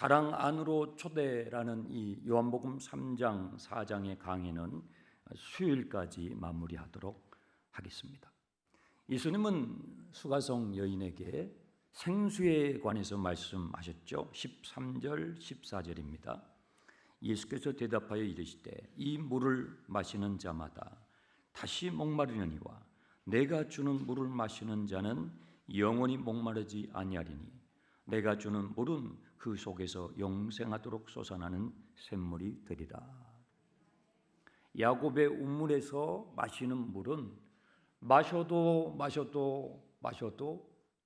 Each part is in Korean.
사랑 안으로 초대라는 이 요한복음 3장 4장의 강의는 수요일까지 마무리하도록 하겠습니다. 예수님은 수가성 여인에게 생수에 관해서 말씀하셨죠. 13절 14절입니다. 예수께서 대답하여 이르시되 이 물을 마시는 자마다 다시 목마르느니와 내가 주는 물을 마시는 자는 영원히 목마르지 아니하리니 내가 주는 물은 그 속에서 영생하도록 솟아나는 샘물이 되리라. 야곱의 우물에서 마시는 물은 마셔도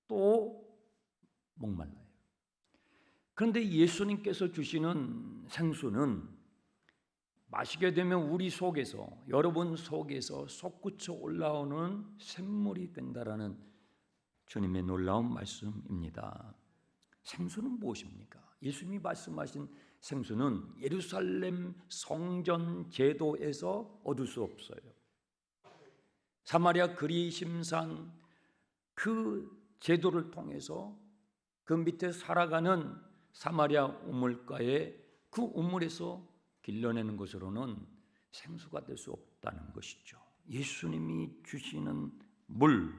또 목말라요. 그런데 예수님께서 주시는 생수는 마시게 되면 우리 속에서, 여러분 속에서 솟구쳐 올라오는 샘물이 된다라는 주님의 놀라운 말씀입니다. 생수는 무엇입니까? 예수님이 말씀하신 생수는 예루살렘 성전 제도에서 얻을 수 없어요. 사마리아 그리심산 그 제도를 통해서 그 밑에 살아가는 사마리아 우물가에 그 우물에서 길러내는 것으로는 생수가 될 수 없다는 것이죠. 예수님이 주시는 물,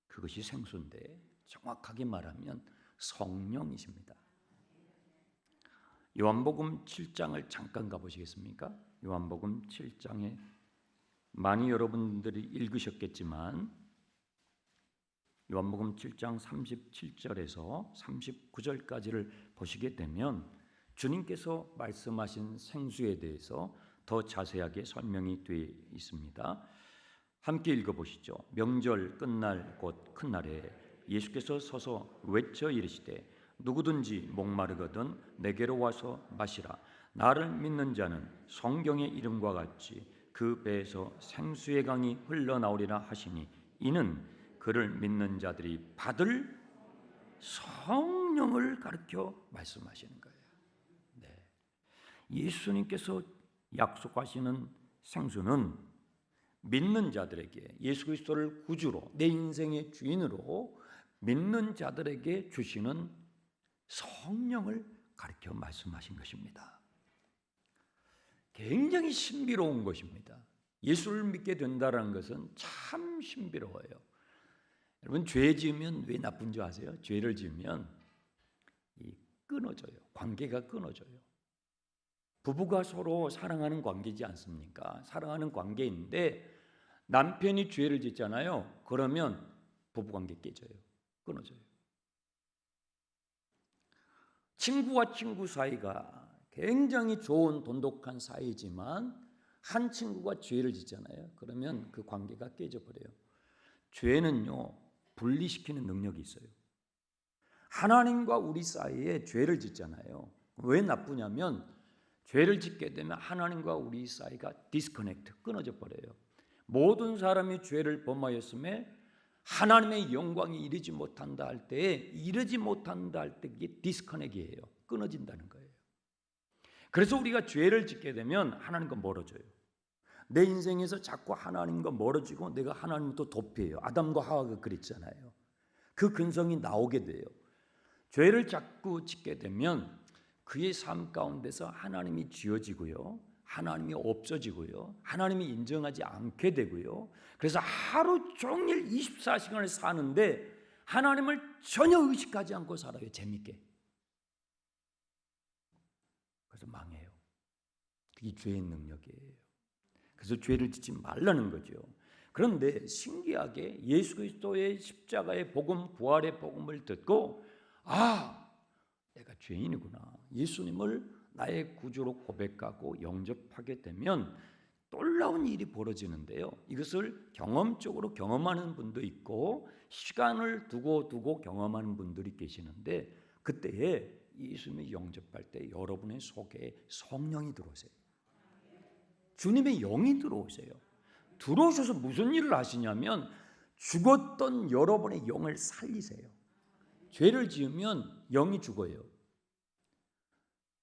그것이 생수인데 정확하게 말하면 성령이십니다. 요한복음 7장을 잠깐 가보시겠습니까? 요한복음 7장에 많이 여러분들이 읽으셨겠지만 요한복음 7장 37절에서 39절까지를 보시게 되면 주님께서 말씀하신 생수에 대해서 더 자세하게 설명이 되어 있습니다. 함께 읽어보시죠. 명절 끝날 곧 큰 날에 예수께서 서서 외쳐 이르시되 누구든지 목마르거든 내게로 와서 마시라. 나를 믿는 자는 성경의 이름과 같이 그 배에서 생수의 강이 흘러나오리라 하시니 이는 그를 믿는 자들이 받을 성령을 가르쳐 말씀하시는 거예요. 네. 예수님께서 약속하시는 생수는 믿는 자들에게 예수 그리스도를 구주로 내 인생의 주인으로 믿는 자들에게 주시는 성령을 가르쳐 말씀하신 것입니다. 굉장히 신비로운 것입니다. 예수를 믿게 된다는 것은 참 신비로워요. 여러분 죄 지으면 왜 나쁜 줄 아세요? 죄를 지으면 끊어져요. 관계가 끊어져요. 부부가 서로 사랑하는 관계지 않습니까? 사랑하는 관계인데 남편이 죄를 짓잖아요. 그러면 부부관계 깨져요. 끊어져요. 친구와 친구 사이가 굉장히 좋은 돈독한 사이지만 한 친구가 죄를 짓잖아요. 그러면 그 관계가 깨져버려요. 죄는요 분리시키는 능력이 있어요. 하나님과 우리 사이에 죄를 짓잖아요. 왜 나쁘냐면 죄를 짓게 되면 하나님과 우리 사이가 디스커넥트, 끊어져 버려요. 모든 사람이 죄를 범하였음에 하나님의 영광이 이르지 못한다 할 때 그게 디스커넥이에요. 끊어진다는 거예요. 그래서 우리가 죄를 짓게 되면 하나님과 멀어져요. 내 인생에서 자꾸 하나님과 멀어지고 내가 하나님도 도피해요. 아담과 하와가 그랬잖아요. 그 근성이 나오게 돼요. 죄를 자꾸 짓게 되면 그의 삶 가운데서 하나님이 지어지고요. 하나님이 없어지고요. 하나님이 인정하지 않게 되고요. 그래서 하루 종일 24시간을 사는데 하나님을 전혀 의식하지 않고 살아요. 재밌게. 그래서 망해요. 그게 죄의 능력이에요. 그래서 죄를 짓지 말라는 거죠. 그런데 신기하게 예수 그리스도의 십자가의 복음, 부활의 복음을 듣고 내가 죄인이구나. 예수님을 나의 구주로 고백하고 영접하게 되면 놀라운 일이 벌어지는데요. 이것을 경험적으로 경험하는 분도 있고 시간을 두고 경험하는 분들이 계시는데 그때에 예수님을 영접할 때 여러분의 속에 성령이 들어오세요. 주님의 영이 들어오세요. 들어오셔서 무슨 일을 하시냐면 죽었던 여러분의 영을 살리세요. 죄를 지으면 영이 죽어요.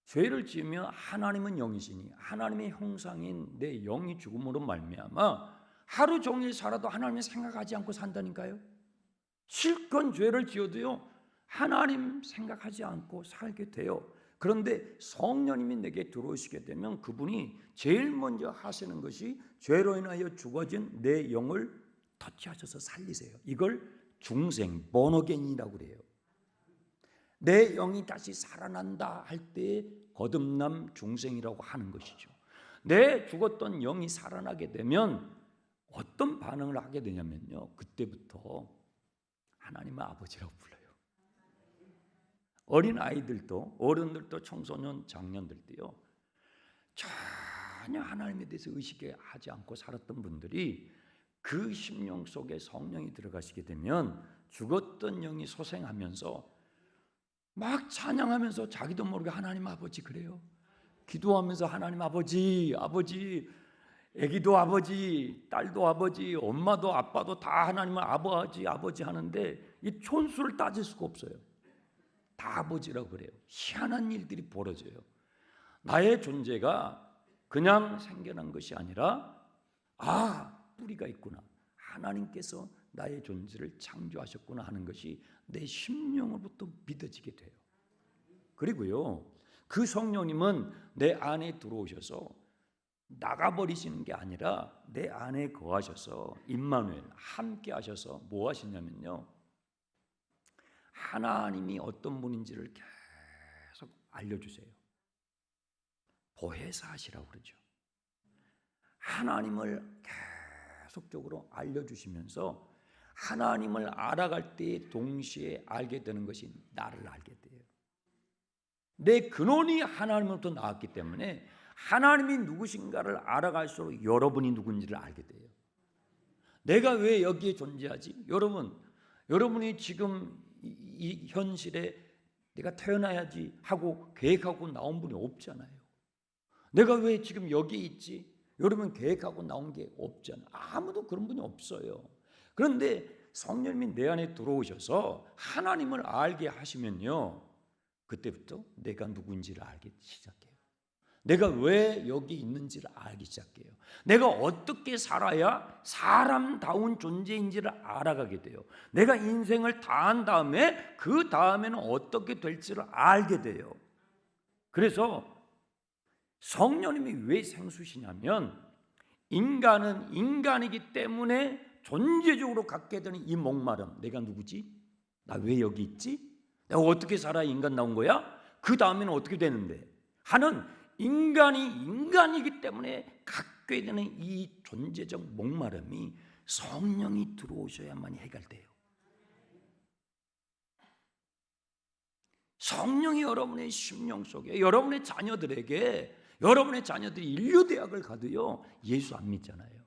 죄를 지으면 하나님은 영이시니 하나님의 형상인 내 영이 죽음으로 말미암아 하루 종일 살아도 하나님을 생각하지 않고 산다니까요. 실컷 죄를 지어도요 하나님 생각하지 않고 살게 돼요. 그런데 성령님이 내게 들어오시게 되면 그분이 제일 먼저 하시는 것이 죄로 인하여 죽어진 내 영을 터치하셔서 살리세요. 이걸 중생, born-again이라고 그래요. 내 영이 다시 살아난다 할 때 거듭남 중생이라고 하는 것이죠. 내 죽었던 영이 살아나게 되면 어떤 반응을 하게 되냐면요, 그때부터 하나님의 아버지라고 불러요. 어린 아이들도, 어른들도, 청소년, 장년들도요, 전혀 하나님에 대해서 의식하지 않고 살았던 분들이 그 심령 속에 성령이 들어가시게 되면 죽었던 영이 소생하면서 막 찬양하면서 자기도 모르게 하나님 아버지 그래요. 기도하면서 하나님 아버지, 아버지, 애기도 아버지, 딸도 아버지, 엄마도 아빠도 다 하나님을 아버지, 아버지 하는데 이 촌수를 따질 수가 없어요. 다 아버지라고 그래요. 희한한 일들이 벌어져요. 나의 존재가 그냥 생겨난 것이 아니라 뿌리가 있구나. 하나님께서 나의 존재를 창조하셨구나 하는 것이 내 심령으로부터 믿어지게 돼요. 그리고요, 그 성령님은 내 안에 들어오셔서 나가버리시는 게 아니라 내 안에 거하셔서 임마누엘 함께 하셔서 뭐 하시냐면요, 하나님이 어떤 분인지를 계속 알려주세요. 보혜사 하시라고 그러죠. 하나님을 계속적으로 알려주시면서 하나님을 알아갈 때 동시에 알게 되는 것이 나를 알게 돼요. 내 근원이 하나님으로부터 나왔기 때문에 하나님이 누구신가를 알아갈수록 여러분이 누군지를 알게 돼요. 내가 왜 여기에 존재하지? 여러분이 지금 이 현실에 내가 태어나야지 하고 계획하고 나온 분이 없잖아요. 내가 왜 지금 여기 있지? 여러분 계획하고 나온 게 없잖아요. 아무도 그런 분이 없어요. 그런데 성령님이 내 안에 들어오셔서 하나님을 알게 하시면요, 그때부터 내가 누구인지를 알기 시작해요. 내가 왜 여기 있는지를 알기 시작해요. 내가 어떻게 살아야 사람다운 존재인지를 알아가게 돼요. 내가 인생을 다 한 다음에 그 다음에는 어떻게 될지를 알게 돼요. 그래서 성령님이 왜 생수시냐면 인간은 인간이기 때문에 존재적으로 갖게 되는 이 목마름, 내가 누구지? 나 왜 여기 있지? 내가 어떻게 살아야 인간 나온 거야? 그 다음에는 어떻게 되는데? 하는 인간이 인간이기 때문에 갖게 되는 이 존재적 목마름이 성령이 들어오셔야만 해결돼요. 성령이 여러분의 심령 속에, 여러분의 자녀들에게, 여러분의 자녀들이 인류대학을 가도요 예수 안 믿잖아요.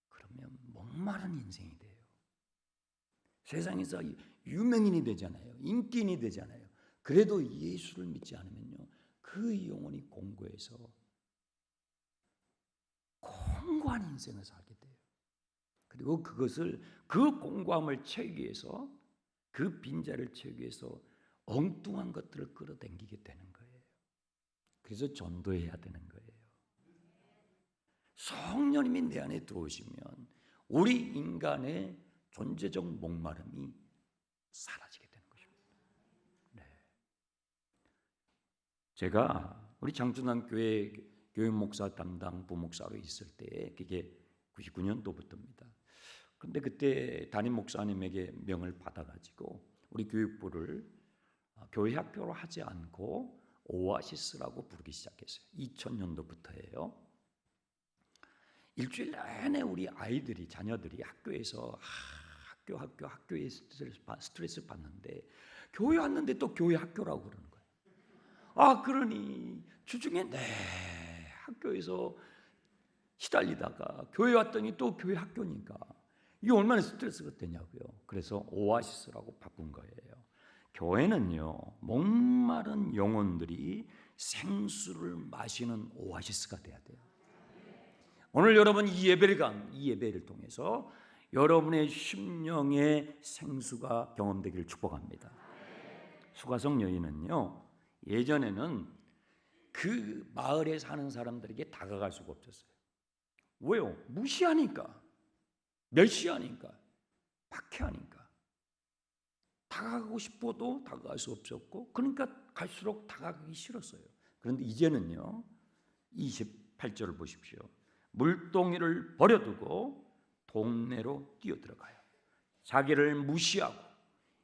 그러면 목마른 인생이 돼요. 세상에서 유명인이 되잖아요. 인기인이 되잖아요. 그래도 예수를 믿지 않으면요 그 영혼이 공고해서 공고한 인생을 살게 돼요. 그리고 그것을, 그 공고함을 채우기 위해서, 그 빈자를 채우기 위해서 엉뚱한 것들을 끌어당기게 되는 거예요. 그래서 전도해야 되는 거예요. 성령님이 내 안에 들어오시면 우리 인간의 존재적 목마름이 사라지게 되는 것입니다. 네. 제가 우리 장춘환 교회 교육 목사 담당 부목사로 있을 때, 그게 99년도부터입니다. 그런데 그때 담임 목사님에게 명을 받아가지고 우리 교육부를 교회 학교로 하지 않고 오아시스라고 부르기 시작했어요. 2000년도부터예요. 일주일 내내 우리 아이들이, 자녀들이 학교에서 학교에 스트레스 받는데 교회 왔는데 또 교회 학교라고 그러는 거예요. 그러니 주중에 학교에서 시달리다가 교회 왔더니 또 교회 학교니까 이게 얼마나 스트레스가 되냐고요. 그래서 오아시스라고 바꾼 거예요. 교회는요 목마른 영혼들이 생수를 마시는 오아시스가 돼야 돼요. 오늘 여러분 이 예배를 통해서 여러분의 심령의 생수가 경험되기를 축복합니다. 수가성 여인은요 예전에는 그 마을에 사는 사람들에게 다가갈 수가 없었어요. 왜요? 무시하니까, 멸시하니까, 박해하니까. 다가가고 싶어도 다가갈 수 없었고, 그러니까 갈수록 다가가기 싫었어요. 그런데 이제는요, 28절을 보십시오. 물동이를 버려두고 동네로 뛰어들어가요. 자기를 무시하고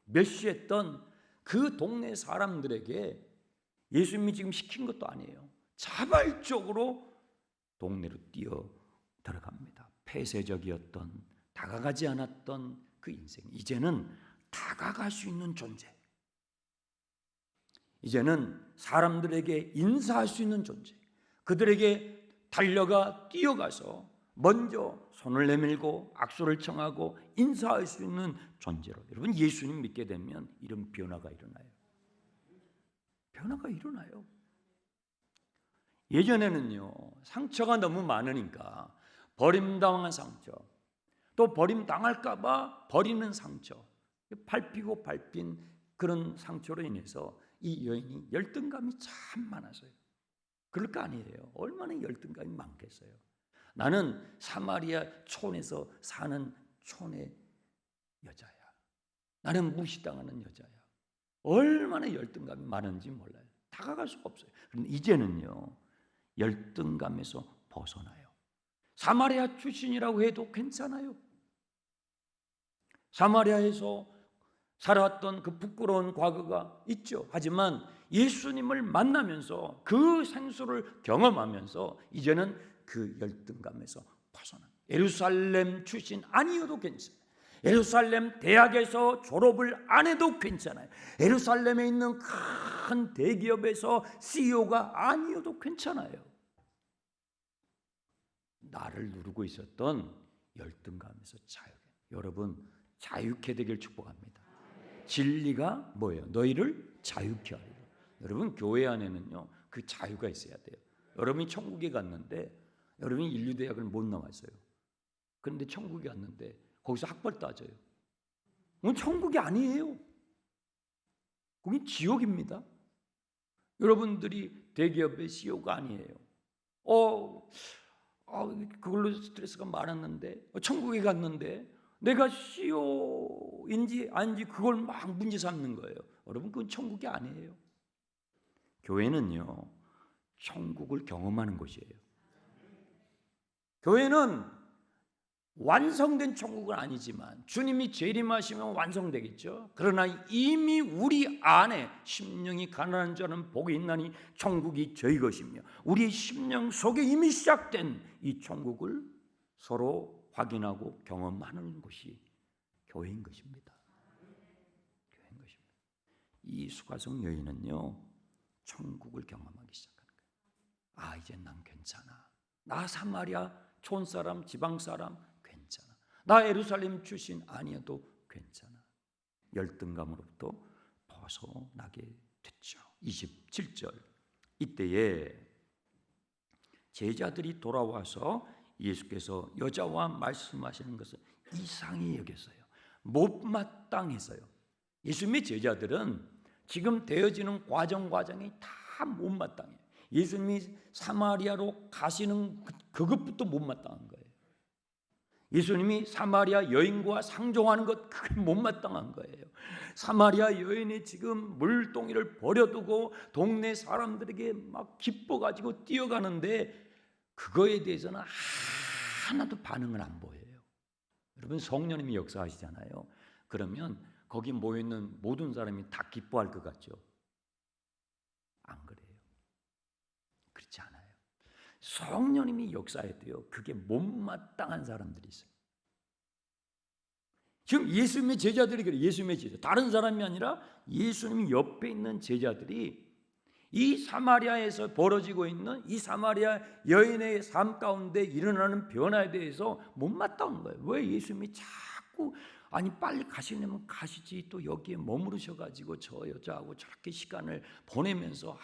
멸시했던 그 동네 사람들에게 예수님이 지금 시킨 것도 아니에요. 자발적으로 동네로 뛰어들어갑니다. 폐쇄적이었던, 다가가지 않았던 그 인생, 이제는 다가갈 수 있는 존재, 이제는 사람들에게 인사할 수 있는 존재, 그들에게 달려가 뛰어가서 먼저 손을 내밀고 악수를 청하고 인사할 수 있는 존재로, 여러분 예수님 믿게 되면 이런 변화가 일어나요. 변화가 일어나요. 예전에는요, 상처가 너무 많으니까 버림당한 상처, 또 버림당할까 봐 버리는 상처, 밟히고 밟힌 그런 상처로 인해서 이 여인이 열등감이 참 많았어요. 그럴 거 아니에요. 얼마나 열등감이 많겠어요. 나는 사마리아 촌에서 사는 촌의 여자야. 나는 무시당하는 여자야. 얼마나 열등감이 많은지 몰라요. 다가갈 수가 없어요. 그런데 이제는요, 열등감에서 벗어나요. 사마리아 출신이라고 해도 괜찮아요. 사마리아에서 살아왔던 그 부끄러운 과거가 있죠. 하지만 예수님을 만나면서 그 생수를 경험하면서 이제는 그 열등감에서 벗어나. 예루살렘 출신 아니어도 괜찮아요. 예루살렘 대학에서 졸업을 안 해도 괜찮아요. 예루살렘에 있는 큰 대기업에서 CEO가 아니어도 괜찮아요. 나를 누르고 있었던 열등감에서 자유해. 여러분 자유케 되길 축복합니다. 진리가 뭐예요? 너희를 자유케 하리라. 여러분 교회 안에는요 그 자유가 있어야 돼요. 여러분이 천국에 갔는데 여러분이 인류대학을 못 나왔어요. 그런데 천국에 갔는데 거기서 학벌 따져요. 그건 천국이 아니에요. 그게 지옥입니다. 여러분들이 대기업의 CEO가 아니에요. 그걸로 스트레스가 많았는데 천국에 갔는데 내가 CEO인지 아닌지 그걸 막 문제 삼는 거예요. 여러분 그건 천국이 아니에요. 교회는요 천국을 경험하는 곳이에요. 교회는 완성된 천국은 아니지만 주님이 재림하시면 완성되겠죠. 그러나 이미 우리 안에 심령이 가난한 자는 복이 있나니 천국이 저희 것이며 우리의 심령 속에 이미 시작된 이 천국을 서로 확인하고 경험하는 것이 교회인 것입니다. 교회인 것입니다. 이 수가성 여인은요 천국을 경험하기 시작하는 거예요. 이제 난 괜찮아. 나 사마리아 촌사람 지방사람 괜찮아. 나 예루살렘 출신 아니어도 괜찮아. 열등감으로부터 벗어나게 됐죠. 27절 이때에 제자들이 돌아와서 예수께서 여자와 말씀하시는 것을 이상히 여겼어요. 못마땅했어요. 예수님의 제자들은 지금 되어지는 과정이 다 못마땅해요. 예수님이 사마리아로 가시는 그것부터 못마땅한 거예요. 예수님이 사마리아 여인과 상종하는 것 그게 못마땅한 거예요. 사마리아 여인이 지금 물동이를 버려두고 동네 사람들에게 막 기뻐가지고 뛰어가는데 그거에 대해서는 하나도 반응을 안 보여요. 여러분 성령님이 역사하시잖아요. 그러면 거기 모여있는 모든 사람이 다 기뻐할 것 같죠? 안 그래요. 그렇지 않아요. 성령님이 역사해야 돼요. 그게 못마땅한 사람들이 있어요. 지금 예수님의 제자들이 그래요. 예수님의 제자. 다른 사람이 아니라 예수님 옆에 있는 제자들이 이 사마리아에서 벌어지고 있는 이 사마리아 여인의 삶 가운데 일어나는 변화에 대해서 못마땅한 거예요. 왜 예수님이 자꾸 빨리 가시려면 가시지 또 여기에 머무르셔가지고 저 여자하고 저렇게 시간을 보내면서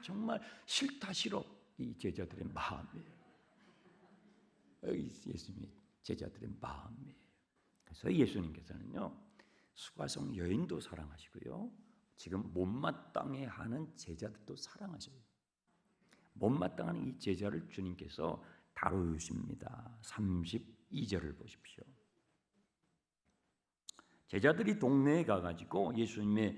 정말 싫다 싫어. 이 제자들의 마음이에요. 예수님이 제자들의 마음이에요. 그래서 예수님께서는요 수가성 여인도 사랑하시고요 지금 못마땅해 하는 제자들도 사랑하셔요. 못마땅한 이 제자를 주님께서 다루십니다. 32절을 보십시오. 제자들이 동네에 가가지고 예수님의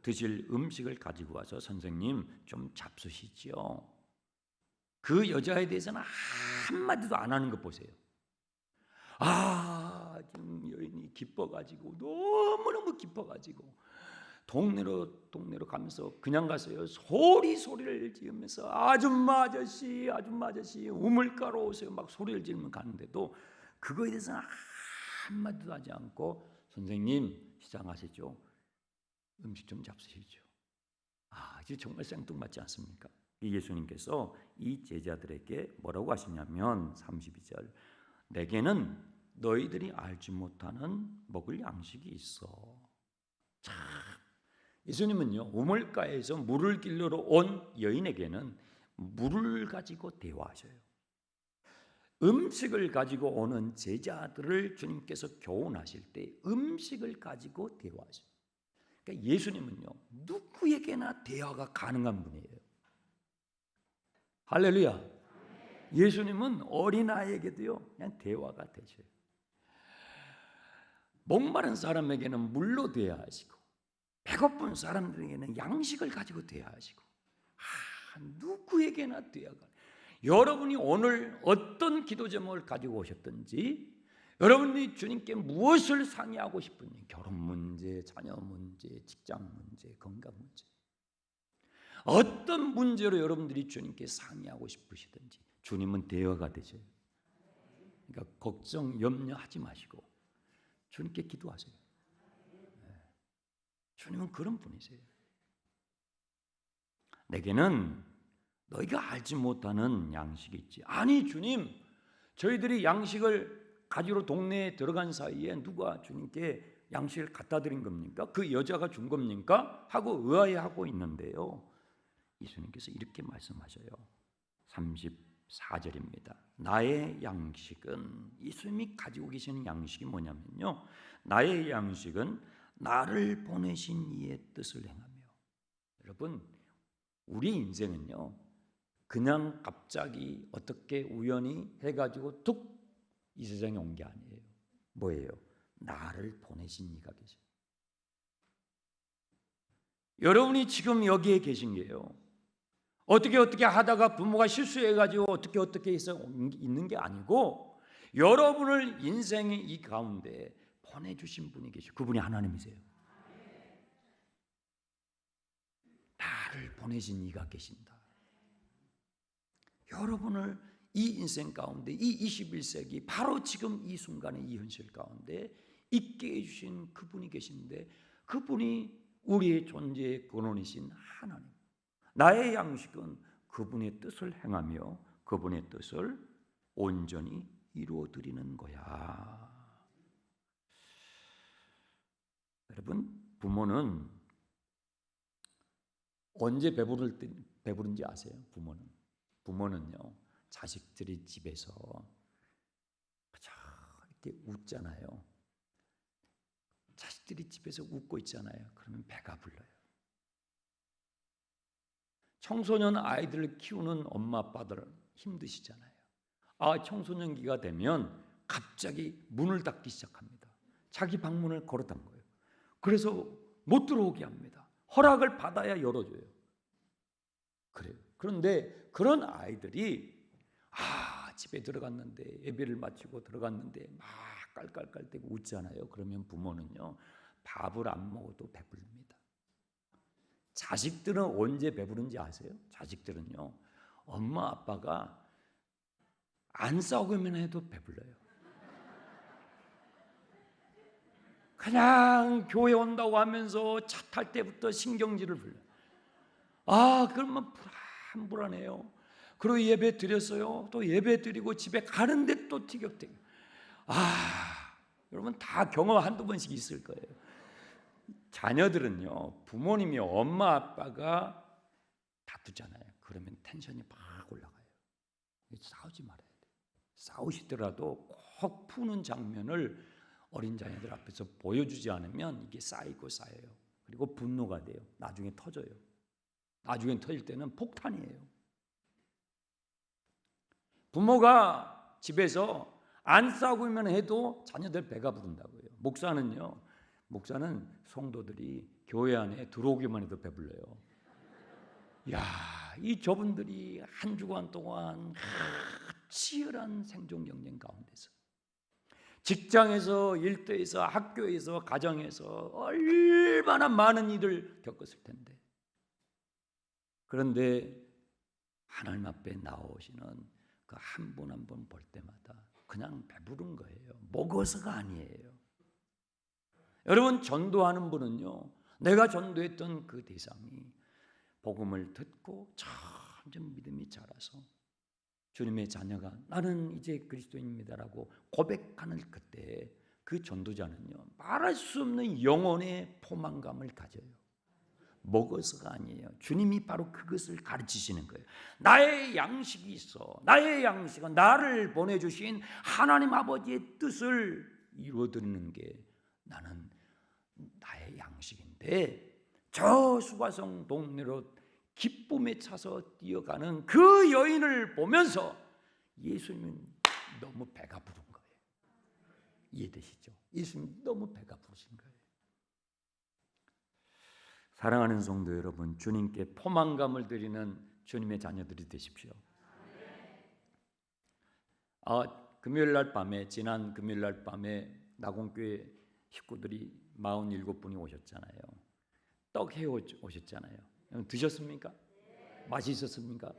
드실 음식을 가지고 와서 선생님 좀 잡수시지요. 그 여자에 대해서는 한마디도 안 하는 것 보세요. 지금 여인이 기뻐가지고 너무너무 기뻐가지고 동네로 가면서 그냥 갔어요. 소리를 지으면서 아줌마 아저씨 우물가로 오세요. 막 소리를 지르면 가는데도 그거에 대해서는 한마디도 하지 않고 선생님 시장하시죠. 음식 좀 잡수시죠. 이제 정말 생뚱맞지 않습니까? 예수님께서 이 제자들에게 뭐라고 하시냐면 32절 내게는 너희들이 알지 못하는 먹을 양식이 있어. 참, 예수님은요 우물가에서 물을 길러러 온 여인에게는 물을 가지고 대화하셔요. 음식을 가지고 오는 제자들을 주님께서 교훈하실 때 음식을 가지고 대화하셔요. 그러니까 예수님은요 누구에게나 대화가 가능한 분이에요. 할렐루야. 예수님은 어린아이에게도요 그냥 대화가 되셔요. 목마른 사람에게는 물로 대화하시고 배고픈 사람들에게는 양식을 가지고 대화하시고 누구에게나 대화가. 여러분이 오늘 어떤 기도 제목을 가지고 오셨든지 여러분이 주님께 무엇을 상의하고 싶은지 결혼 문제, 자녀 문제, 직장 문제, 건강 문제 어떤 문제로 여러분들이 주님께 상의하고 싶으시든지 주님은 대화가 되셔요. 그러니까 걱정, 염려하지 마시고 주님께 기도하세요. 주님은 그런 분이세요. 내게는 너희가 알지 못하는 양식이 있지. 아니 주님, 저희들이 양식을 가지러 동네에 들어간 사이에 누가 주님께 양식을 갖다 드린 겁니까? 그 여자가 준 겁니까? 하고 의아해하고 있는데요. 예수님께서 이렇게 말씀하셔요. 34절입니다. 나의 양식은, 예수님이 가지고 계시는 양식이 뭐냐면요, 나의 양식은 나를 보내신 이의 뜻을 행하며. 여러분, 우리 인생은요 그냥 갑자기 어떻게 우연히 해가지고 툭 이 세상에 온 게 아니에요. 뭐예요? 나를 보내신 이가 계셔. 여러분이 지금 여기에 계신 게요 어떻게 하다가 부모가 실수해가지고 어떻게 해서 있는 게 아니고 여러분을 인생의 이 가운데 보내주신 분이 계셔. 그분이 하나님이세요. 나를 보내신 이가 계신다. 여러분을 이 인생 가운데 이 21세기 바로 지금 이 순간의 이 현실 가운데 있게 해주신 그분이 계신데 그분이 우리의 존재의 근원이신 하나님. 나의 양식은 그분의 뜻을 행하며 그분의 뜻을 온전히 이루어드리는 거야. 여러분, 부모는 언제 배부른지 아세요? 부모는요 자식들이 집에서 이렇게 웃잖아요. 자식들이 집에서 웃고 있잖아요. 그러면 배가 불러요. 청소년 아이들을 키우는 엄마 아빠들은 힘드시잖아요. 청소년기가 되면 갑자기 문을 닫기 시작합니다. 자기 방문을 걸어 담궈요. 그래서 못 들어오게 합니다. 허락을 받아야 열어줘요. 그래요. 그런데 그런 아이들이 집에 들어갔는데 예배를 마치고 들어갔는데 막 깔깔깔대고 웃잖아요. 그러면 부모는요 밥을 안 먹어도 배부릅니다. 자식들은 언제 배부른지 아세요? 자식들은요 엄마 아빠가 안 싸우기만 해도 배불러요. 그냥 교회 온다고 하면서 차 탈 때부터 신경질을 불러요. 그러면 불안해요. 그리고 예배 드렸어요. 또 예배 드리고 집에 가는데 또 티격태격. 여러분 다 경험 한두 번씩 있을 거예요. 자녀들은요 부모님이 엄마 아빠가 다투잖아요. 그러면 텐션이 막 올라가요. 싸우지 말아야 돼요. 싸우시더라도 꼭 푸는 장면을 어린 자녀들 앞에서 보여주지 않으면 이게 쌓이고 쌓여요. 그리고 분노가 돼요. 나중에 터져요. 나중에 터질 때는 폭탄이에요. 부모가 집에서 안 싸우기만 해도 자녀들 배가 부른다고요. 목사는 성도들이 교회 안에 들어오기만 해도 배불러요. 야, 이 저분들이 한 주간 동안 치열한 생존 경쟁 가운데서 직장에서, 일터에서, 학교에서, 가정에서 얼마나 많은 일을 겪었을 텐데, 그런데 하나님 앞에 나오시는 그 한 분 한 분 볼 때마다 그냥 배부른 거예요. 먹어서가 아니에요. 여러분, 전도하는 분은요, 내가 전도했던 그 대상이 복음을 듣고 점점 믿음이 자라서 주님의 자녀가 나는 이제 그리스도인입니다라고 고백하는 그때 그 전도자는요, 말할 수 없는 영혼의 포만감을 가져요. 먹어서가 아니에요. 주님이 바로 그것을 가르치시는 거예요. 나의 양식이 있어. 나의 양식은 나를 보내주신 하나님 아버지의 뜻을 이루어드리는 게 나는 나의 양식인데, 저 수가성 동네로 기쁨에 차서 뛰어가는 그 여인을 보면서 예수님은 너무 배가 부른 거예요. 이해되시죠? 예수님 너무 배가 부르신 거예요. 사랑하는 성도 여러분, 주님께 포만감을 드리는 주님의 자녀들이 되십시오. 지난 금요일 날 밤에 나공교회 식구들이 47분이 오셨잖아요. 떡 해 오셨잖아요. 드셨습니까? 맛있었습니까?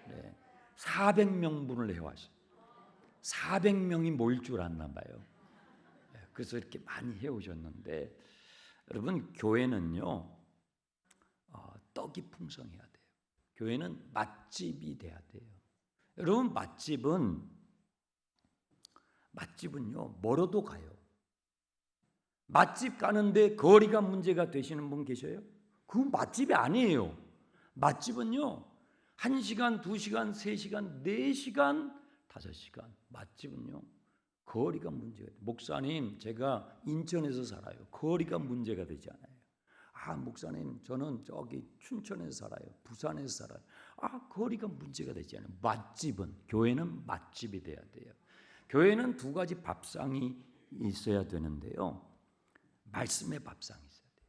네. 400명분을 해왔어요. 400명이 모일 줄 알았나 봐요. 그래서 이렇게 많이 해오셨는데, 여러분, 교회는요, 떡이 풍성해야 돼요. 교회는 맛집이 돼야 돼요. 여러분, 맛집은요, 멀어도 가요. 맛집 가는데 거리가 문제가 되시는 분 계셔요? 그건 맛집이 아니에요. 맛집은요, 1시간, 2시간, 3시간, 4시간, 5시간. 맛집은요, 거리가 문제가 돼요. 목사님, 제가 인천에서 살아요. 거리가 문제가 되지 않아요. 목사님, 저는 저기 춘천에서 살아요. 부산에서 살아요. 거리가 문제가 되지 않아요. 교회는 맛집이 돼야 돼요. 교회는 두 가지 밥상이 있어야 되는데요, 말씀의 밥상이 있어야 돼요.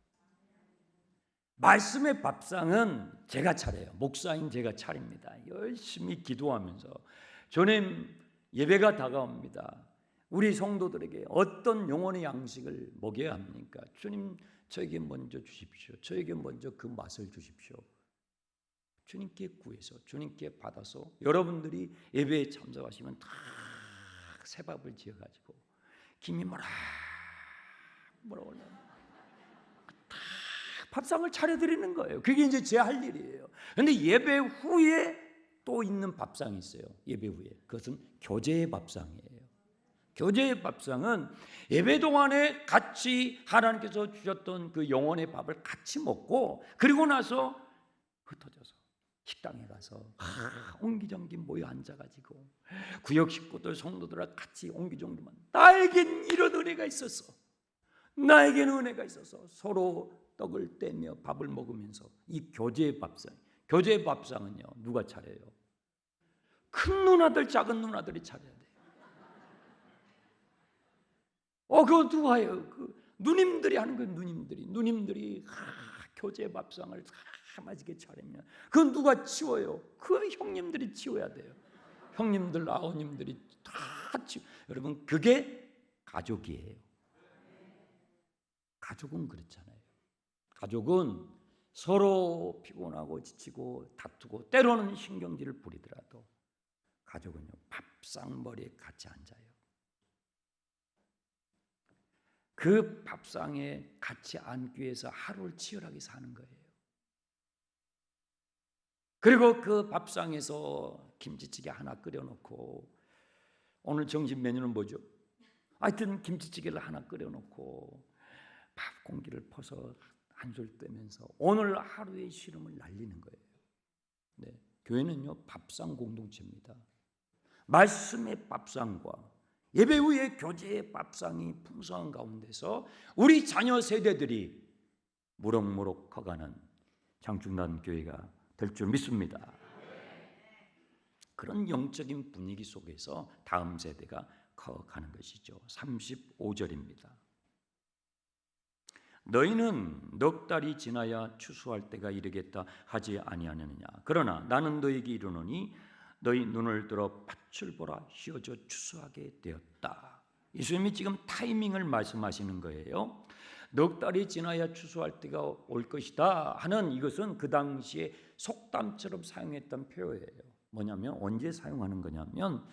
말씀의 밥상은 제가 차려요. 목사인 제가 차립니다. 열심히 기도하면서, 주님, 예배가 다가옵니다. 우리 성도들에게 어떤 영혼의 양식을 먹여야 합니까? 주님, 저에게 먼저 주십시오. 저에게 먼저 그 맛을 주십시오. 주님께 구해서, 주님께 받아서, 여러분들이 예배에 참석하시면 다 새밥을 지어가지고 김이 뭐라 올라 다 밥상을 차려드리는 거예요. 그게 이제 제 할 일이에요. 그런데 예배 후에 또 있는 밥상이 있어요. 예배 후에. 그것은 교제의 밥상이에요. 교제의 밥상은 예배 동안에 같이 하나님께서 주셨던 그 영혼의 밥을 같이 먹고, 그리고 나서 흩어져서 식당에 가서 옹기종기 모여 앉아가지고 구역 식구들, 성도들과 같이 옹기종기만, 나에겐 이런 은혜가 있었어, 나에겐 은혜가 있어서 서로 떡을 떼며 밥을 먹으면서, 이 교제의 밥상은요, 누가 차려요? 큰 누나들, 작은 누나들이 차려야 돼요. 그거 누가 해요? 누님들이 하는 거예요. 누님들이 교제 밥상을 맛있게 차리면 그건 누가 치워요? 그 형님들이 치워야 돼요. 형님들, 아버님들이 다 여러분, 그게 가족이에요. 가족은 그렇잖아요. 가족은 서로 피곤하고 지치고 다투고 때로는 신경질을 부리더라도 가족은요, 밥상머리에 같이 앉아요. 그 밥상에 같이 앉기 위해서 하루를 치열하게 사는 거예요. 그리고 그 밥상에서 김치찌개 하나 끓여놓고, 오늘 점심 메뉴는 뭐죠? 하여튼 김치찌개를 하나 끓여놓고 밥 공기를 퍼서 한술 떼면서 오늘 하루의 시름을 날리는 거예요. 네, 교회는요, 밥상 공동체입니다. 말씀의 밥상과 예배 후에 교제의 밥상이 풍성한 가운데서 우리 자녀 세대들이 무럭무럭 커가는 장충단 교회가 될 줄 믿습니다. 그런 영적인 분위기 속에서 다음 세대가 커가는 것이죠. 35절입니다. 너희는 넉 달이 지나야 추수할 때가 이르겠다 하지 아니하느냐. 그러나 나는 너희에게 이르노니 너희 눈을 들어 밭을 보라. 휘어져 추수하게 되었다. 예수님이 지금 타이밍을 말씀하시는 거예요. 넉 달이 지나야 추수할 때가 올 것이다 하는 이것은 그 당시에 속담처럼 사용했던 표현이에요. 뭐냐면 언제 사용하는 거냐면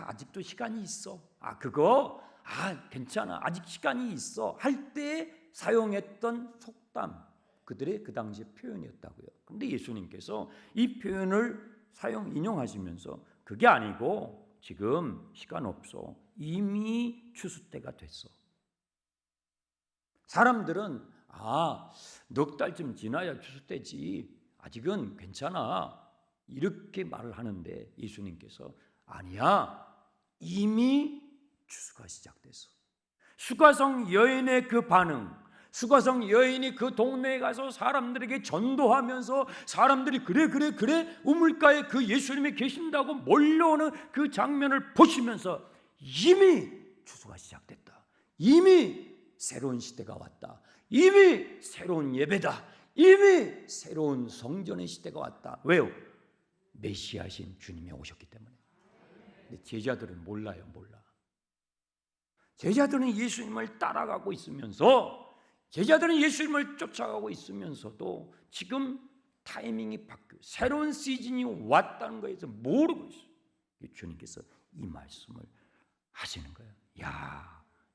아직도 시간이 있어. 그거 괜찮아. 아직 시간이 있어. 할 때 사용했던 속담, 그들의 그 당시 표현이었다고요. 그런데 예수님께서 이 표현을 인용하시면서 그게 아니고 지금 시간 없어. 이미 추수 때가 됐어. 사람들은 넉 달쯤 지나야 추수 때지. 아직은 괜찮아. 이렇게 말을 하는데 예수님께서 아니야. 이미 추수가 시작됐어. 수가성 여인의 그 반응, 수가성 여인이 그 동네에 가서 사람들에게 전도하면서 사람들이 그래 우물가에 그 예수님이 계신다고 몰려오는 그 장면을 보시면서 이미 추수가 시작됐다. 이미 새로운 시대가 왔다. 이미 새로운 예배다. 이미 새로운 성전의 시대가 왔다. 왜요? 메시아신 주님이 오셨기 때문에. 근데 제자들은 몰라요. 제자들은 예수님을 따라가고 있으면서, 제자들은 예수님을 쫓아가고 있으면서도 지금 타이밍이 바뀌고 새로운 시즌이 왔다는 거에서 모르고 있어요. 주님께서 이 말씀을 하시는 거예요.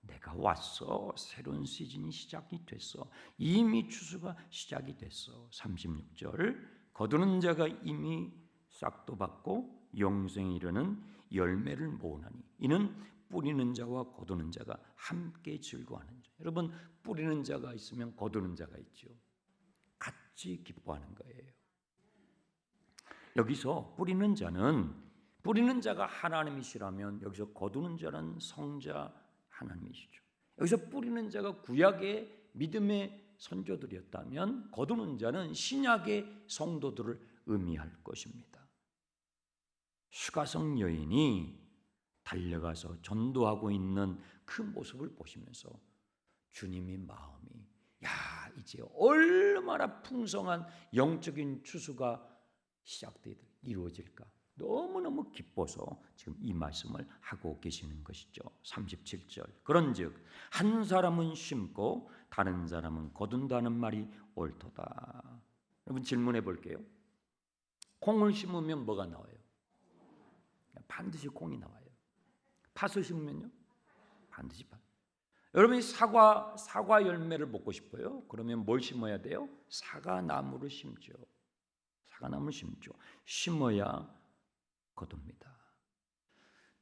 내가 왔어. 새로운 시즌이 시작이 됐어. 이미 추수가 시작이 됐어. 36절 거두는 자가 이미 싹도 받고 영생에 이르는 열매를 모으나니 이는 뿌리는 자와 거두는 자가 함께 즐거워하는 자. 여러분, 뿌리는 자가 있으면 거두는 자가 있죠. 같이 기뻐하는 거예요. 여기서 뿌리는 자가 하나님이시라면 여기서 거두는 자는 성자 하나님이시죠. 여기서 뿌리는 자가 구약의 믿음의 선조들이었다면 거두는 자는 신약의 성도들을 의미할 것입니다. 수가성 여인이 달려가서 전도하고 있는 그 모습을 보시면서 주님의 마음이 이제 얼마나 풍성한 영적인 추수가 이루어질까 너무너무 기뻐서 지금 이 말씀을 하고 계시는 것이죠. 37절 그런즉 한 사람은 심고 다른 사람은 거둔다는 말이 옳도다. 여러분 질문해 볼게요. 콩을 심으면 뭐가 나와요? 반드시 콩이 나와요. 팥을 심으면요? 반드시 팥. 여러분이 사과 열매를 먹고 싶어요? 그러면 뭘 심어야 돼요? 사과나무를 심죠. 심어야 거둡니다.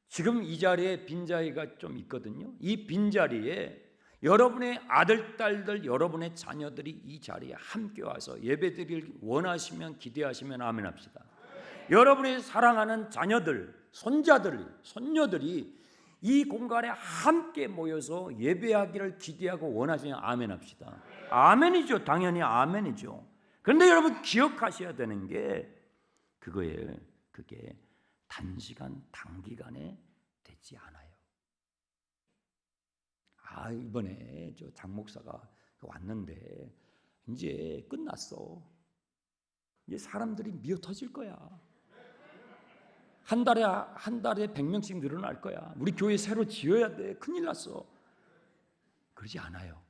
지금 이 자리에 빈자리가 좀 있거든요. 이 빈자리에 여러분의 아들, 딸들, 여러분의 자녀들이 이 자리에 함께 와서 예배드릴 원하시면 기대하시면 아멘 합시다. 여러분이 사랑하는 자녀들, 손녀들이 이 공간에 함께 모여서 예배하기를 기대하고 원하시면 아멘 합시다. 아멘이죠. 당연히 아멘이죠. 그런데 여러분 기억하셔야 되는 게 그거예요. 그게 단기간에 되지 않아요. 이번에 저 장 목사가 왔는데 이제 끝났어. 이제 사람들이 미어 터질 거야. 한 달에 100명씩 늘어날 거야. 우리 교회 새로 지어야 돼. 큰일 났어. 그러지 않아요.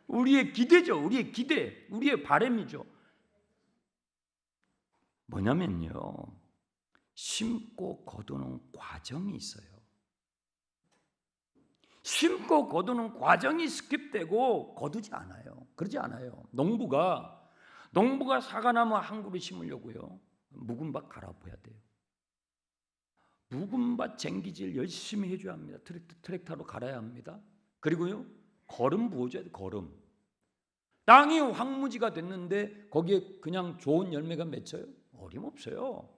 우리의 기대죠. 우리의 기대, 우리의 바람이죠. 뭐냐면요, 심고 거두는 과정이 있어요. 심고 거두는 과정이 스킵되고 거두지 않아요. 그러지 않아요. 농부가 사과나무 한 그루 심으려고요, 묵은 밭 갈아엎어야 돼요. 묵은 밭 쟁기질 열심히 해줘야 합니다. 트랙터로 갈아야 합니다. 그리고요, 거름 부어줘야 돼요. 거름. 땅이 황무지가 됐는데 거기에 그냥 좋은 열매가 맺혀요? 어림없어요.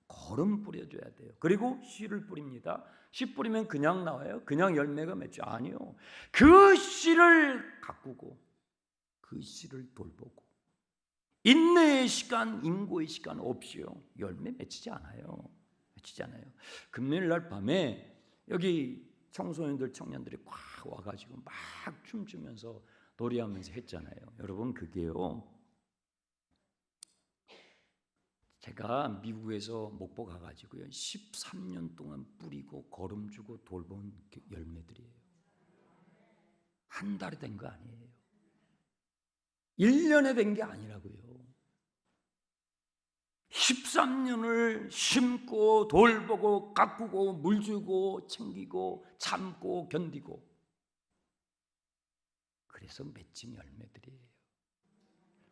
거름 뿌려줘야 돼요. 그리고 씨를 뿌립니다. 씨 뿌리면 그냥 나와요? 그냥 열매가 맺죠? 아니요. 그 씨를 가꾸고 그 씨를 돌보고 인내의 시간, 인고의 시간 없이요 열매 맺히지 않아요. 맺히지 않아요. 금요일 날 밤에 여기 청소년들, 청년들이 꽉 와가지고 막 춤추면서 노래하면서 했잖아요. 여러분 그게요, 제가 미국에서 목포 가가지고요 13년 동안 뿌리고 거름 주고 돌본 열매들이에요. 한 달에 된 거 아니에요. 1년에 된 게 아니라고요. 13년을 심고 돌보고 가꾸고 물주고 챙기고 참고 견디고, 그래서 맺힌 열매들이에요.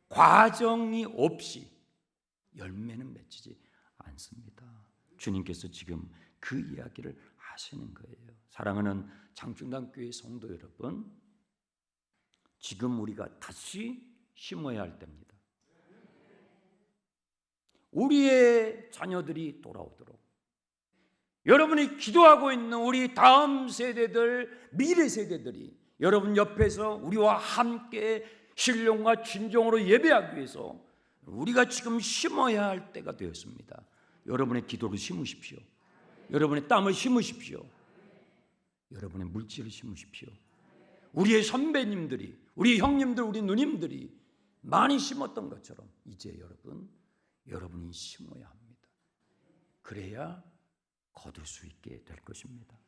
과정이 없이 열매는 맺히지 않습니다. 주님께서 지금 그 이야기를 하시는 거예요. 사랑하는 장충당교회 성도 여러분, 지금 우리가 다시 심어야 할 때입니다. 우리의 자녀들이 돌아오도록, 여러분이 기도하고 있는 우리 다음 세대들, 미래 세대들이 여러분 옆에서 우리와 함께 신령과 진정으로 예배하기 위해서 우리가 지금 심어야 할 때가 되었습니다. 여러분의 기도를 심으십시오. 여러분의 땀을 심으십시오. 여러분의 물질을 심으십시오. 우리의 선배님들이, 우리 형님들, 우리 누님들이 많이 심었던 것처럼 이제 여러분이 심어야 합니다. 그래야 거둘 수 있게 될 것입니다.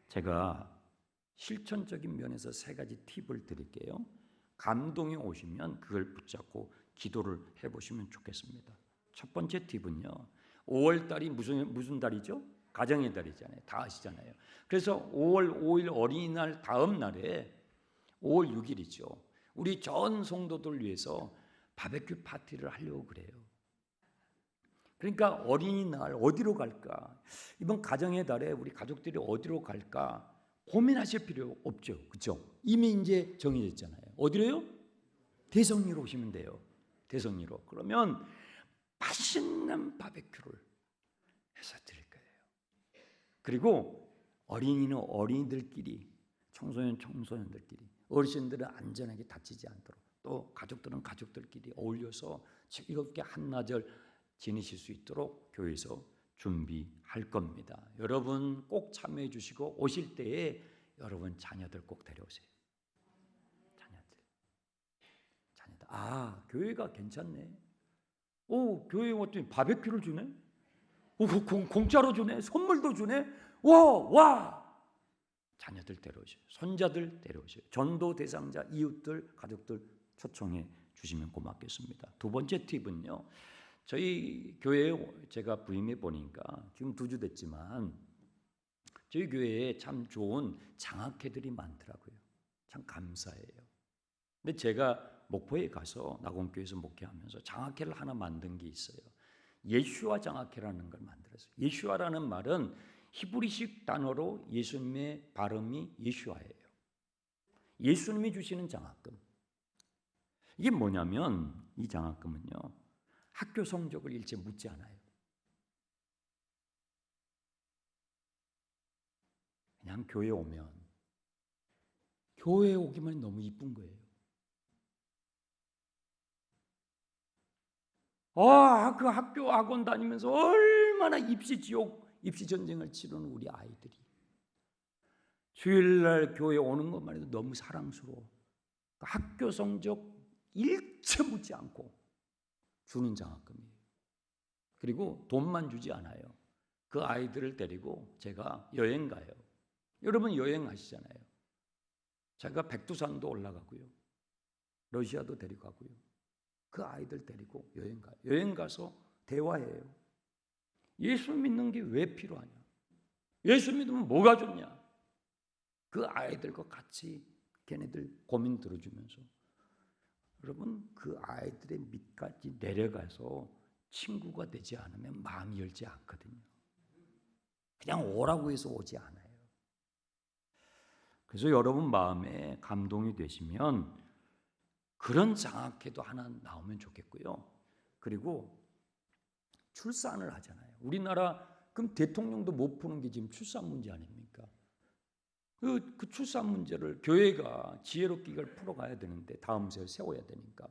제가 실천적인 면에서 3가지 팁을 드릴게요. 감동이 오시면 그걸 붙잡고 기도를 해보시면 좋겠습니다. 첫 번째 팁은요, 5월달이 무슨 달이죠? 가정의 달이잖아요. 다 아시잖아요. 그래서 5월 5일 어린이날 다음 날에 5월 6일이죠. 우리 전 성도들 위해서 바베큐 파티를 하려고 그래요. 그러니까 어린이날 어디로 갈까? 이번 가정의 달에 우리 가족들이 어디로 갈까? 고민하실 필요 없죠. 그렇죠? 이미 이제 정해졌잖아요. 어디로요? 대성리로 오시면 돼요. 대성리로. 그러면 맛있는 바베큐를 해서 드릴 거예요. 그리고 어린이는 어린이들끼리, 청소년들끼리, 어르신들은 안전하게 다치지 않도록, 또 가족들은 가족들끼리 어울려서 즐겁게 한나절 지내실 수 있도록 교회에서 준비할 겁니다. 여러분 꼭 참여해 주시고, 오실 때에 여러분 자녀들 꼭 데려오세요. 자녀들. 아, 교회가 괜찮네. 오, 교회 왔더니 바베큐를 주네. 오, 공짜로 주네. 선물도 주네. 와. 자녀들 데려오세요. 손자들 데려오세요. 전도 대상자, 이웃들, 가족들 초청해 주시면 고맙겠습니다. 두 번째 팁은요, 저희 교회에 제가 부임해 보니까 지금 2주 됐지만 저희 교회에 참 좋은 장학회들이 많더라고요. 참 감사해요. 근데 제가 목포에 가서 낙원교회에서 목회하면서 장학회를 하나 만든 게 있어요. 예슈아 장학회라는 걸 만들었어요. 예슈아라는 말은 히브리식 단어로 예수님의 발음이 예슈아예요. 예수님이 주시는 장학금. 이게 뭐냐면, 이 장학금은요, 학교 성적을 일체 묻지 않아요. 그냥 교회에 오면, 교회에 오기만 너무 이쁜 거예요. 그 학교 학원 다니면서 얼마나 입시 지옥, 입시 전쟁을 치르는 우리 아이들이 주일날 교회 오는 것만 해도 너무 사랑스러워. 학교 성적 일체 묻지 않고 주는 장학금이에요. 그리고 돈만 주지 않아요. 그 아이들을 데리고 제가 여행 가요. 여러분 여행하시잖아요. 제가 백두산도 올라가고요, 러시아도 데려가고요. 그 아이들 데리고 여행 가요. 여행 가서 대화해요. 예수 믿는 게 왜 필요하냐? 예수 믿으면 뭐가 좋냐? 그 아이들과 같이 걔네들 고민 들어주면서, 여러분 그 아이들의 밑까지 내려가서 친구가 되지 않으면 마음이 열지 않거든요. 그냥 오라고 해서 오지 않아요. 그래서 여러분 마음에 감동이 되시면 그런 장학회도 하나 나오면 좋겠고요. 그리고 출산을 하잖아요. 우리나라 그럼 대통령도 못 푸는 게 지금 출산 문제 아닙니까? 그 출산 문제를 교회가 지혜롭게 이걸 풀어가야 되는데, 다음 세를 세워야 되니까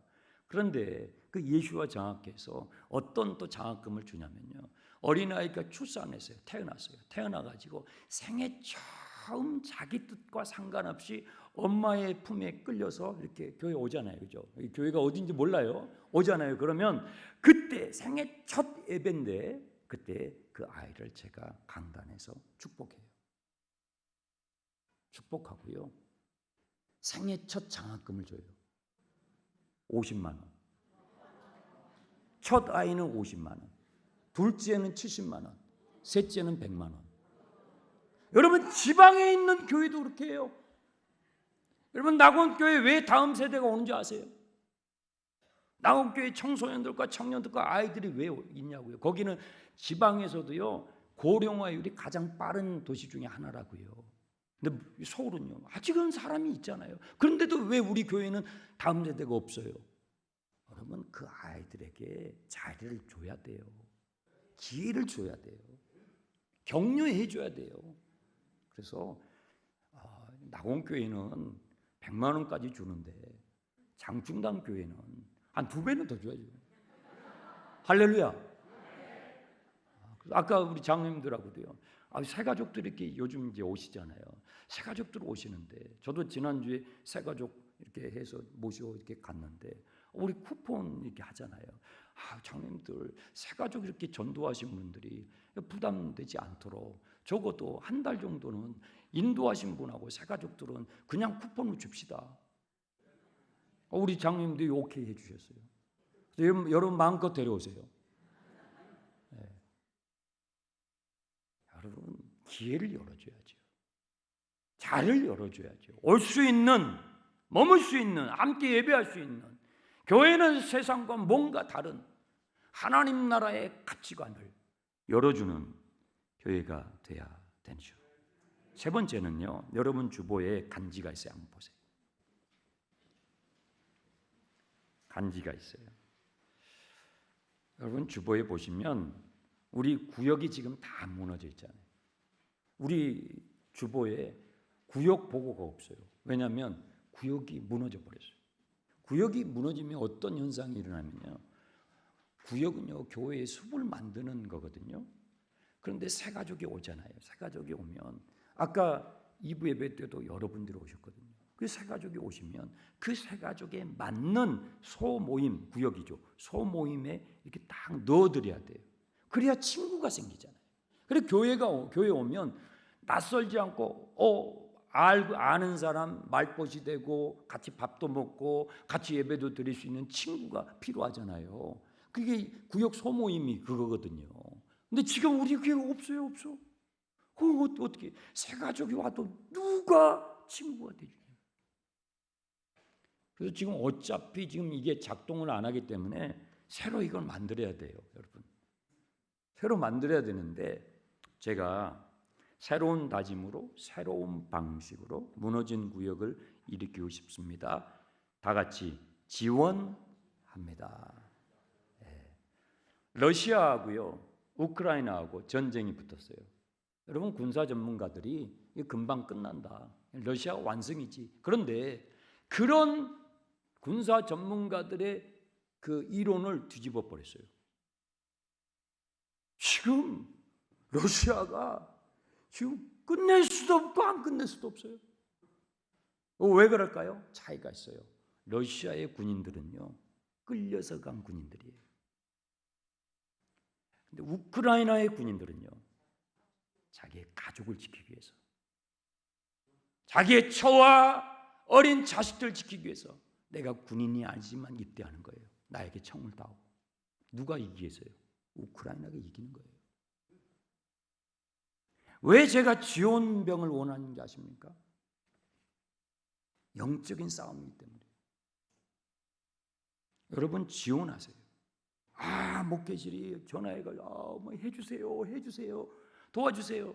그런데 그 예수와 장학회에서 어떤 또 장학금을 주냐면요, 어린아이가 출산했어요. 태어나가지고 생애 처음 자기 뜻과 상관없이 엄마의 품에 끌려서 이렇게 교회 오잖아요. 그죠? 교회가 어딘지 몰라요. 오잖아요. 그러면 그때 생애 첫 예배인데 그때 그 아이를 제가 강단에서 축복하고요. 생애 첫 장학금을 줘요. 50만 원. 첫 아이는 50만 원. 둘째는 70만 원. 셋째는 100만 원. 여러분, 지방에 있는 교회도 그렇게 해요. 여러분, 낙원교회 왜 다음 세대가 오는 줄 아세요? 낙원교회 청소년들과 청년들과 아이들이 왜 있냐고요. 거기는 지방에서도요, 고령화율이 가장 빠른 도시 중에 하나라고요. 근데 서울은요, 아직은 사람이 있잖아요. 그런데도 왜 우리 교회는 다음 세대가 없어요? 여러분, 그 아이들에게 자리를 줘야 돼요. 기회를 줘야 돼요. 격려해 줘야 돼요. 그래서 낙원교회는 100만 원까지 주는데 장충당 교회는 한 2배는 더 줘야죠. 할렐루야. 아까 우리 장님들하고도요, 새가족들이 이렇게 요즘 이제 오시잖아요. 새가족들 오시는데 저도 지난주에 새가족 이렇게 해서 모시고 이렇게 갔는데 우리 쿠폰 이렇게 하잖아요. 장님들 새가족 이렇게 전도하신 분들이 부담되지 않도록 적어도 한 달 정도는 인도하신 분하고 새가족들은 그냥 쿠폰을 줍시다. 우리 장님들이 오케이 해주셨어요. 여러분 마음껏 데려오세요. 네. 여러분 기회를 열어줘야죠. 자리를 열어줘야죠. 올 수 있는, 머물 수 있는, 함께 예배할 수 있는, 교회는 세상과 뭔가 다른 하나님 나라의 가치관을 열어주는 교회가 돼야 되죠. 세 번째는요, 여러분 주보에 간지가 있어요. 한번 보세요. 간지가 있어요. 여러분 주보에 보시면 우리 구역이 지금 다 무너져 있잖아요. 우리 주보에 구역 보고가 없어요. 왜냐하면 구역이 무너져 버렸어요. 구역이 무너지면 어떤 현상이 일어나면요, 구역은요 교회의 숲을 만드는 거거든요. 그런데 새가족이 오잖아요. 새가족이 오면 아까 2부 예배 때도 여러분들이 오셨거든요. 그 새가족이 오시면 그 새가족에 맞는 소모임, 구역이죠. 소모임에 이렇게 딱 넣어드려야 돼요. 그래야 친구가 생기잖아요. 그래서 교회 오면 낯설지 않고 아는 사람 말벗이 되고 같이 밥도 먹고 같이 예배도 드릴 수 있는 친구가 필요하잖아요. 그게 구역 소모임이 그거거든요. 근데 지금 우리 교회가 없어요. 그럼 어떻게 새가족이 와도 누가 친구가 되죠? 그래서 지금 어차피 지금 이게 작동을 안 하기 때문에 새로 이걸 만들어야 돼요, 여러분. 새로 만들어야 되는데 제가 새로운 다짐으로 새로운 방식으로 무너진 구역을 일으키고 싶습니다. 다 같이 지원합니다. 러시아하고요, 우크라이나하고 전쟁이 붙었어요. 여러분 군사 전문가들이 금방 끝난다. 러시아 완승이지. 그런데 그런 군사 전문가들의 그 이론을 뒤집어 버렸어요. 지금 러시아가 지금 끝낼 수도 없고 안 끝낼 수도 없어요. 왜 그럴까요? 차이가 있어요. 러시아의 군인들은요, 끌려서 간 군인들이에요. 근데 우크라이나의 군인들은요, 자기의 가족을 지키기 위해서, 자기의 처와 어린 자식들 지키기 위해서 내가 군인이 아니지만 입대하는 거예요. 나에게 청을 다하고. 누가 이기겠어요? 우크라이나가 이기는 거예요. 왜 제가 지원병을 원하는지 아십니까? 영적인 싸움이기 때문에. 여러분 지원하세요. 목회실이 전화해가지고 뭐 해주세요, 도와주세요.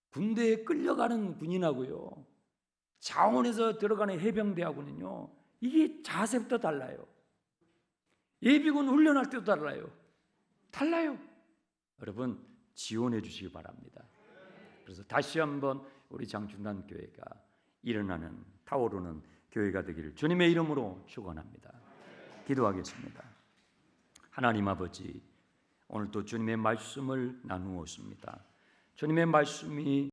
군대에 끌려가는 군인하고요, 자원에서 들어가는 해병대하고는요, 이게 자세부터 달라요. 예비군 훈련할 때도 달라요. 여러분 지원해 주시기 바랍니다. 그래서 다시 한번 우리 장충단 교회가 일어나는 타오르는 교회가 되기를 주님의 이름으로 축원합니다. 기도하겠습니다. 하나님 아버지, 오늘도 주님의 말씀을 나누었습니다. 주님의 말씀이